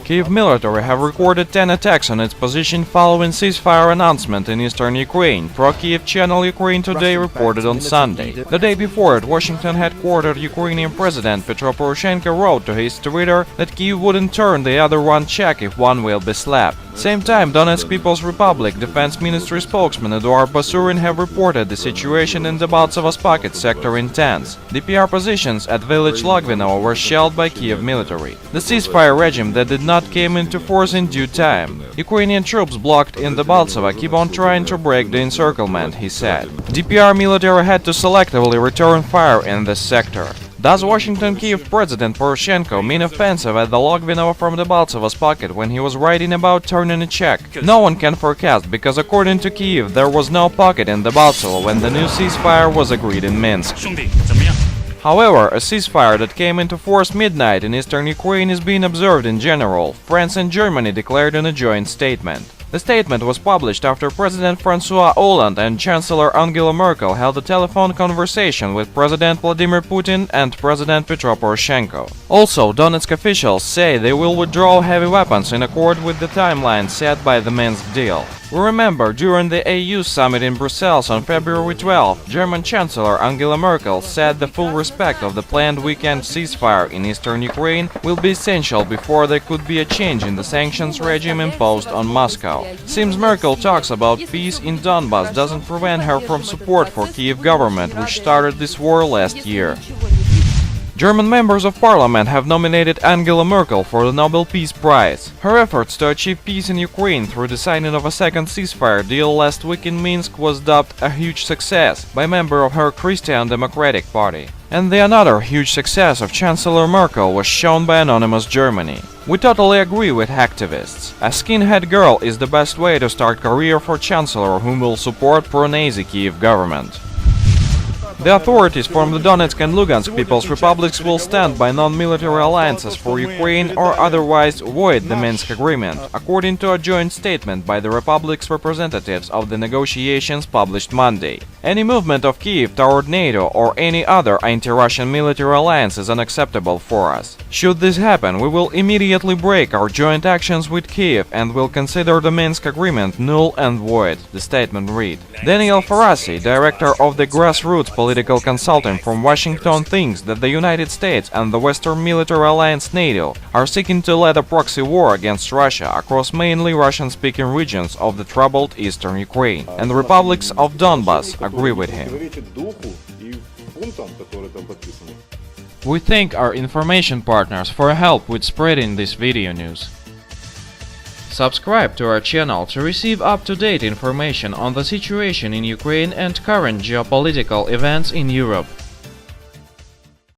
Kiev military have recorded 10 attacks on its position following ceasefire announcement in eastern Ukraine, pro-Kiev channel Ukraine Today reported on Sunday. The day before, at Washington headquartered Ukrainian President Petro Poroshenko wrote to his Twitter that Kiev wouldn't turn the other one cheek if one will be slapped. Same time, Donetsk People's Republic Defense Ministry spokesman Eduard Basurin have reported the situation in the Baltsovas pocket sector intense. DPR positions at village Logvinovo were shelled by Kiev military. The ceasefire regime that did not came into force in due time. Ukrainian troops blocked in the Baltsova keep on trying to break the encirclement, he said. DPR military had to selectively return fire in this sector. Does Washington-Kiev President Poroshenko mean offensive at the Logvinovo from the Baltsovas pocket when he was writing about turning a check? No one can forecast, because according to Kiev, there was no pocket in the Baltsova when the new ceasefire was agreed in Minsk. However, a ceasefire that came into force midnight in eastern Ukraine is being observed in general, France and Germany declared in a joint statement. The statement was published after President François Hollande and Chancellor Angela Merkel held a telephone conversation with President Vladimir Putin and President Petro Poroshenko. Also, Donetsk officials say they will withdraw heavy weapons in accord with the timeline set by the Minsk deal. We remember, during the EU summit in Brussels on February 12, German Chancellor Angela Merkel said the full respect of the planned weekend ceasefire in eastern Ukraine will be essential before there could be a change in the sanctions regime imposed on Moscow. Seems Merkel talks about peace in Donbass doesn't prevent her from support for Kiev government, which started this war last year. German members of parliament have nominated Angela Merkel for the Nobel Peace Prize. Her efforts to achieve peace in Ukraine through the signing of a second ceasefire deal last week in Minsk was dubbed a huge success by member of her Christian Democratic Party. And the another huge success of Chancellor Merkel was shown by Anonymous Germany. We totally agree with activists. A skinhead girl is the best way to start career for Chancellor whom will support pro-Nazi Kiev government. The authorities from the Donetsk and Lugansk People's Republics will stand by non-military alliances for Ukraine or otherwise void the Minsk agreement, according to a joint statement by the republic's representatives of the negotiations published Monday. Any movement of Kiev toward NATO or any other anti-Russian military alliance is unacceptable for us. Should this happen, we will immediately break our joint actions with Kiev and will consider the Minsk agreement null and void, the statement read. Daniel Farasi, director of the Grassroots political consultant from Washington, thinks that the United States and the Western military alliance NATO are seeking to lead a proxy war against Russia across mainly Russian-speaking regions of the troubled eastern Ukraine, and the republics of Donbass agree with him. We thank our information partners for help with spreading this video news. Subscribe to our channel to receive up-to-date information on the situation in Ukraine and current geopolitical events in Europe.